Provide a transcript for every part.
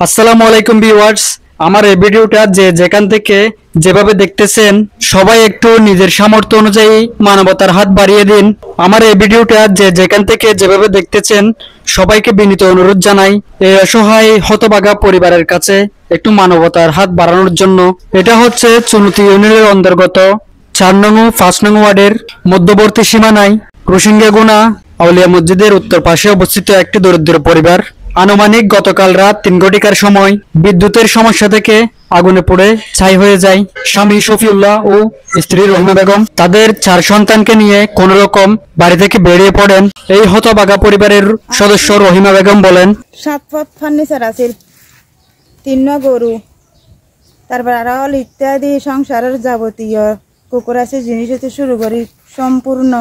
আসসালামু আলাইকুম ভিউয়ার্স, আমার এই ভিডিওটা যে যেখান থেকে যেভাবে দেখতেছেন সবাই একটু নিজের সামর্থ্য অনুযায়ী মানবতার হাত বাড়িয়ে দিন। আমার এই ভিডিওটা যে যেখান থেকে যেভাবে দেখতেছেন সবাইকে বিনীত অনুরোধ জানাই এই অসহায় হতভাগা পরিবারের কাছে একটু মানবতার হাত বাড়ানোর জন্য। এটা হচ্ছে চুনতি ইউনিয়নের অন্তর্গত 4 নং ও 5 নং ওয়ার্ডের মধ্যবর্তী সীমানায় রোহিঙ্গাগুনা আউলিয়া মসজিদের উত্তর পাশে অবস্থিত একটি দরিদ্র পরিবার। আনুমানিক গতকাল রাত 3 ঘটিকার সময় বিদ্যুতের সমস্যা থেকে আগুনে পড়ে ছাই হয়ে যায় স্বামী শফিউল্লাহ ও স্ত্রী রহিমা বেগম। তাদের 4 সন্তানকে নিয়ে কোন রকম বাড়ি থেকে বেরিয়ে পড়েন। এই হতভাগা পরিবারের সদস্য রহিমা বেগম বলেন, 7 ফুট ফার্নিচার আছে, 3 গরু, তারপর আরো ইত্যাদি সংসারের যাবতীয় কুকুর আছে জিনিস হতে শুরু করি সম্পূর্ণ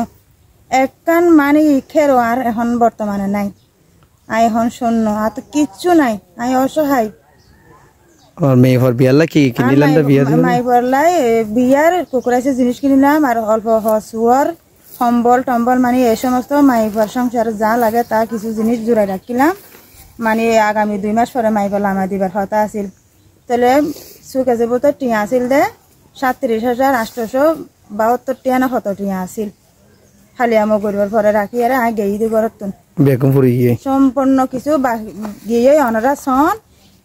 একখান মানে খেরো আর এখন বর্তমানে নাই। আই এখন শূন্য, আর তো কিচ্ছু নাই, আই অসহায়। আর মেয়ে ভর বিয়াল্লা কি কিনিলাম না বিয়া দিলাম মাই বললাই বিয়ার কুকুর আছে জিনিস কিনিলাম আর অল্প হসুয়ার সম্বল টম্বল মানে এই সমস্ত মাইবার সংসারে যা লাগে তা কিছু জিনিস জোড়াই রাখিলাম। মানে আগামী 2 মাস পরে মাইবার আমার দিবার কথা আছিল। তাহলে সুখে যাব তো টিয়া আছিল দে 37,872 টিয়া না 70 টিয়া আছিল। খালি আমার গরিবার পরে রাখি আর আগে গেই দি ঘরত বেগম ফুরি গিয়ে সম্পূর্ণ কিছু গিয়ে অনারা সন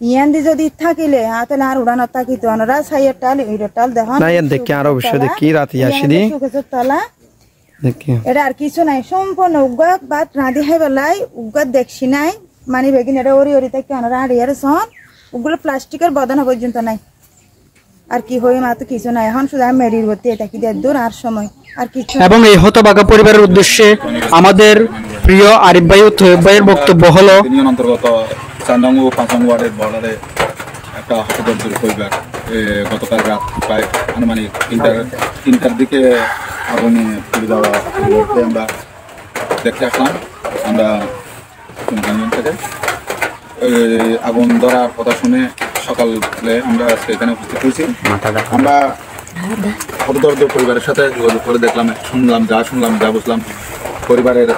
ইয়ান দি যদি থাকিলে তাহলে আর উড়ান থাকিত অনারা সাইয়ের টাল এইটার টাল দেখুন না ইয়ান দেখি আর অবশ্যই দেখি রাতে আসি দি তলা দেখি এটা আর কিছু নাই সম্পূর্ণ উগা বাত রাধি হাই বেলাই উগা দেখছি নাই মানে বেগিন এটা ওরি ওরি থেকে অনারা আর ইয়ার সন ওগুলো প্লাস্টিকের বদনা পর্যন্ত নাই। আর কি হই মা তো কিছু নাই, এখন শুধু মেরির ভর্তি এটা কি দূর আর সময় আর কিছু। এবং এই হতভাগা পরিবারের উদ্দেশ্যে আমাদের প্রিয় আরিফ ভাই ও তৈয়ব ভাইয়ের বক্তব্য হলো, অন্তর্গত 4 নং ও 5 নং ওয়ার্ডের বর্ডারে একটা হতদরিদ্র পরিবার গতকাল রাত প্রায় আনুমানিক 3টার দিকে আগুনে পুড়ে যাওয়া আমরা দেখে আসলাম। আমরা থেকে আগুন ধরার কথা শুনে সকালে আমরা এখানে উপস্থিত হয়েছি। আমরা হতদরিদ্র পরিবারের সাথে যোগাযোগ করে দেখলাম, শুনলাম যা বুঝলাম, পরিবারের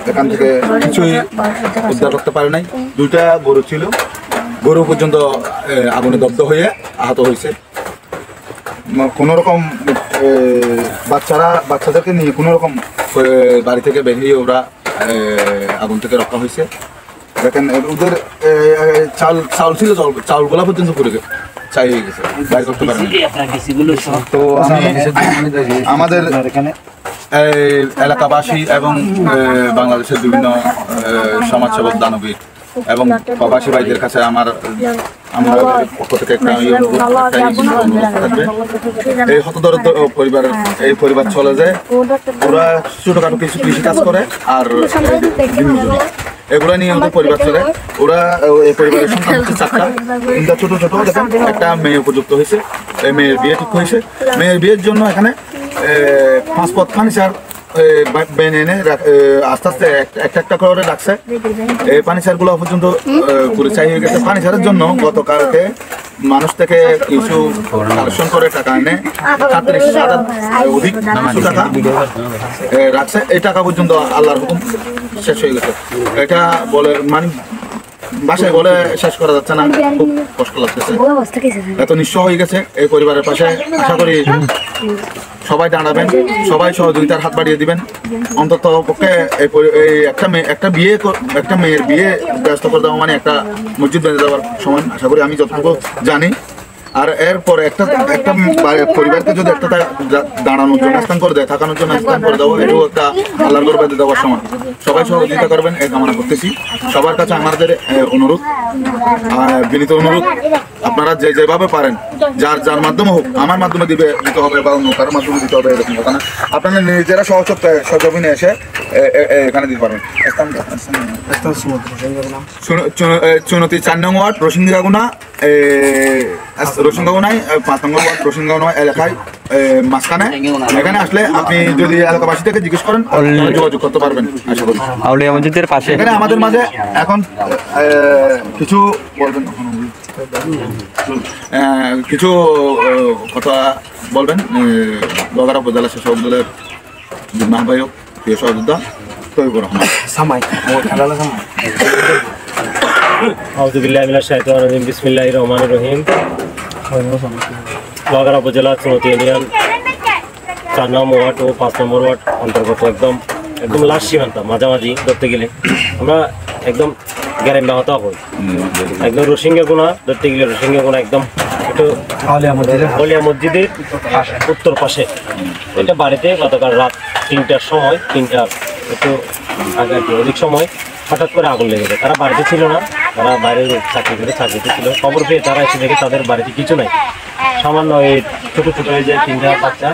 এখান থেকে কিছুই উদ্ধার করতে পারে নাই। 2টা গরু ছিল, গরু পর্যন্ত আগুনে দগ্ধ হয়ে আহত হয়েছে। কোনো রকম বাচ্চাদেরকে নিয়ে কোনো রকম বাড়ি থেকে বেরিয়ে ওরা আগুন থেকে রক্ষা হয়েছে। দেখেন ওদের চাউল ছিল, চাউলগুলা পর্যন্ত পুড়ে চাই হয়ে গেছে, বাইর করতে পারেন। তো আমি আমাদের এলাকাবাসী এবং বাংলাদেশের বিভিন্ন সমাজসেবক দানবীর এবং প্রবাসী ভাইদের কাছে আমরা পক্ষ থেকে একটা থাকবে। এই হতদরিদ্র পরিবার চলে যায়, ওরা ছোটখাটো কিছু কৃষি কাজ করে আর এগুলো নিয়ে ওদের পরিবার চলে। ওরা এই পরিবারের সংখ্যা হচ্ছে 4টা, 3টা ছোট ছোট। দেখেন একটা মেয়ে উপযুক্ত হয়েছে, এই মেয়ের বিয়ে ঠিক হয়েছে। মেয়ের বিয়ের জন্য এখানে 5 পথ ফার্নিচার এনে আস্তে আস্তে একটা করে রাখছে। এই ফার্নিচারগুলো পর্যন্ত পুরো চাই হয়ে গেছে। ফার্নিচারের জন্য গতকালকে মানুষ থেকে কিছু কালেকশন করে টাকা এনে 37,000 অধিক কিছু টাকা রাখছে। এই টাকা পর্যন্ত আল্লাহর হুকুম শেষ হয়ে গেছে। এটা বলে মানে বাসায় বলে শেষ করা যাচ্ছে না, খুব কষ্ট লাগতেছে। এত নিঃস্ব হয়ে গেছে এই পরিবারের পাশে। আশা করি সবাই দাঁড়াবেন, সবাই সহযোগিতার হাত বাড়িয়ে দিবেন। অন্তত পক্ষে একটা মেয়ের বিয়ে ব্যস্ত করে দেওয়া মানে একটা মসজিদ বেঁধে দেওয়ার সমান, আশা করি আমি যতটুকু জানি। আর এরপরে একটা পরিবারকে যদি একটা দাঁড়ানোর জন্য স্থান করে দেয়, থাকানোর জন্য স্থান করে দেওয়া, এটাও একটা আল্লাহর ঘর বেঁধে দেওয়ার সময়। সবাই সহযোগিতা করবেন এই কামনা করতেছি। সবার কাছে আমাদের অনুরোধ, বিনীত অনুরোধ, আপনারা যেভাবে পারেন, যার মাধ্যমে হোক, আমার মাধ্যমে দিতে হবে বা অন্য কারোর মাধ্যমে দিতে হবে এরকম কথা না। আপনারা নিজেরা সহযোগিতা এসে এখানে দিতে পারবেন। চুনতি 4 নং ওয়ার্ড রোহিঙ্গাগুনা 5 নং ওয়ার্ড রোহিঙ্গাগুনা এলাকায় মাঝখানে। এখানে আসলে আপনি যদি এলাকাবাসী থেকে জিজ্ঞেস করেন যোগাযোগ করতে পারবেন আশা করি। আউলিয়া মসজিদের পাশে এখানে আমাদের মাঝে এখন কিছু বলবেন, কিছু কথা বলবেন বগারা উপজেলা শেষ দলের আহ্বায়ক প্রিয় সহযোদ্ধা তৈবুর রহমান। আউযুবিল্লাহি মিনাশ শাইতানির রাজিম বিসমিল্লাহির রহমানির রহিম। লোহাগাড়া উপজেলা চুনতি ইউনিয়ন 4 নম্বর ওয়ার্ড ও 5 নম্বর ওয়ার্ড অন্তর্গত একদম লাস্ট সীমান্ত মাঝামাঝি ধরতে গেলে আমরা একদম গ্যারেন্টি হতে হবে। একদম রোহিঙ্গা গুণা ধরতে গেলে রোহিঙ্গা গুণা একদম একটু আলিয়া মসজিদের উত্তর পাশে। এটা বাড়িতে গতকাল রাত 3টার সময়, 3টার একটু আগে অধিক সময় হঠাৎ করে আগুন লেগে যায়। তারা বাড়িতে ছিল না, তারা বাইরে চাকরিতে ছিল। খবর পেয়ে তারা এসে দেখে তাদের বাড়িতে কিছু নাই, সামান্য এই ছোট ছোট এই যে 3টা বাচ্চা,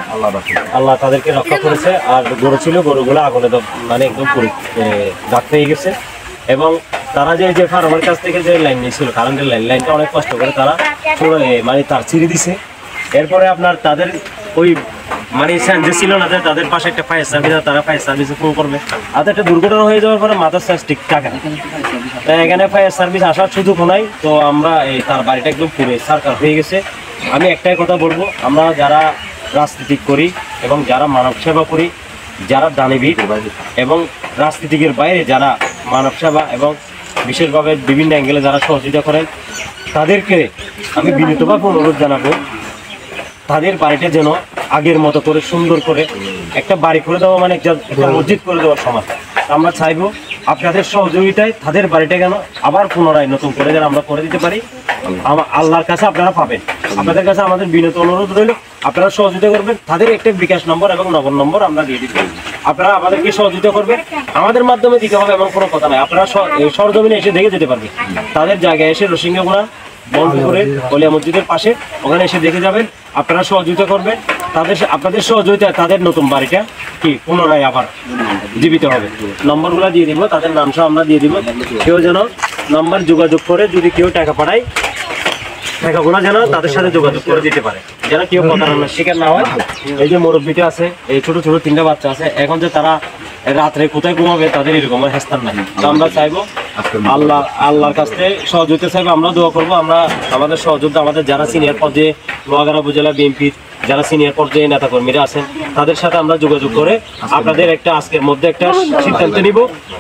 আল্লাহ তাদেরকে রক্ষা করেছে। আর গরু ছিল, গরুগুলো আগুনে মানে একদম পুরো দাগ পেয়ে গেছে। এবং তারা যে ফার্মের কাছ থেকে যে লাইন নিয়েছিল, কারেন্টের লাইনটা অনেক কষ্ট করে তারা মানে তার ছিঁড়ে দিছে। এরপরে আপনার তাদের ওই মানে যে ছিল না যে তাদের পাশে একটা ফায়ার সার্ভিস, তারা ফায়ার সার্ভিসে ফোন করবে। আর একটা দুর্ঘটনা হয়ে যাওয়ার পরে মাথার চার্জ ঠিক থাকে না, তাই এখানে ফায়ার সার্ভিস আসার সুযোগ নাই। তো আমরা তার বাড়িটা একদম পুরে সরকার হয়ে গেছে। আমি একটাই কথা বলবো, আমরা যারা রাজনীতি করি এবং যারা মানব সেবা করি, যারা দানবীর এবং রাজনীতিকের বাইরে যারা মানব সেবা এবং বিশেষভাবে বিভিন্ন অ্যাঙ্গেলে যারা সহযোগিতা করেন, তাদেরকে আমি বিনীতভাবে অনুরোধ জানাবো তাদের বাড়িটা যেন আগের মতো করে সুন্দর করে একটা বাড়ি করে দেওয়া মানে একটা মসজিদ করে দেওয়ার সমান। আমরা চাইবো আপনাদের সহযোগিতায় তাদের বাড়িটা কেন আবার পুনরায় নতুন করে যেন আমরা করে দিতে পারি। আল্লাহর কাছে আপনারা পাবেন। আপনাদের কাছে আমাদের বিনীত অনুরোধ রইল, আপনারা সহযোগিতা করবেন। তাদের একটা বিকাশ নম্বর এবং নগদ নম্বর আমরা দিয়ে দিচ্ছি, আপনারা আমাদেরকে সহযোগিতা করবেন। আমাদের মাধ্যমে দিতে হবে এমন কোনো কথা নাই, আপনারা সরজমিনে এসে দেখে যেতে পারবেন। তাদের জায়গায় এসে রোহিঙ্গাগুনা বন্ধপুরে গলিয়া মসজিদের পাশে ওখানে এসে দেখে যাবেন। আপনারা সহযোগিতা করবেন, আপনাদের সহযোগিতা তাদের নতুন বাড়িটা কি পুনরায় আবার জীবিত হবে। নম্বরগুলো দিয়ে দিব, তাদের নাম সহ আমরা দিয়ে দিব। কেউ যেন নম্বর যোগাযোগ করে যদি কেউ টাকা পাঠায়, টাকাগুলো যেন তাদের সাথে যোগাযোগ করে দিতে পারে, যেন কেউ প্রতারণার শিকার না হয়। এই যে মুরব্বীটা আছে, এই ছোট ছোট 3টা বাচ্চা আছে, এখন যে তারা রাত্রে কোথায় ঘুমাবে তাদের এরকম হেস্তার নাই। তো আমরা চাইবো আল্লাহর কাছ থেকে সহযোগিতা চাইবো, আমরা দোয়া করবো। আমরা আমাদের সহযোগিতা আমাদের যারা সিনিয়র পর্যায়ে লোহাগাড়া উপজেলা বিএনপির যারা সিনিয়র পর্যায়ে নেতাকর্মীরা আছেন তাদের সাথে আমরা যোগাযোগ করে আপনাদের একটা আজকের মধ্যে একটা সিদ্ধান্ত নিব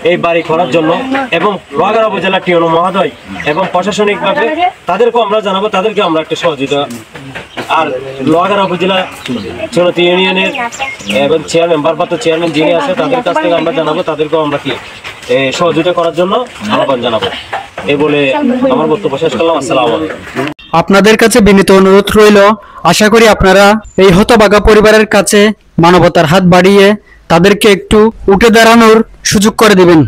এই বাড়ি করার জন্য। এবং লোহাগাড়া উপজেলা টিওনো মহোদয় এবং প্রশাসনিকভাবে তাদেরকেও আমরা জানাবো, তাদেরকে আমরা একটা সহযোগিতা। আর লোহাগাড়া উপজেলা চুনতি ইউনিয়নের এবং চেয়ারম্যান ভারপ্রাপ্ত চেয়ারম্যান যিনি আছে তাদের কাছ থেকে আমরা জানাবো, তাদেরকেও আমরা কি সহযোগিতা করার জন্য আহ্বান জানাবো। এই বলে আমার বক্তব্য শেষ করলাম। আসসালামু আলাইকুম। আপনাদের কাছে বিনীত অনুরোধ রইল, আশা করি আপনারা এই হতভাগা পরিবারের কাছে মানবতার হাত বাড়িয়ে তাদেরকে একটু উঠে দাঁড়ানোর সুযোগ করে দিবেন।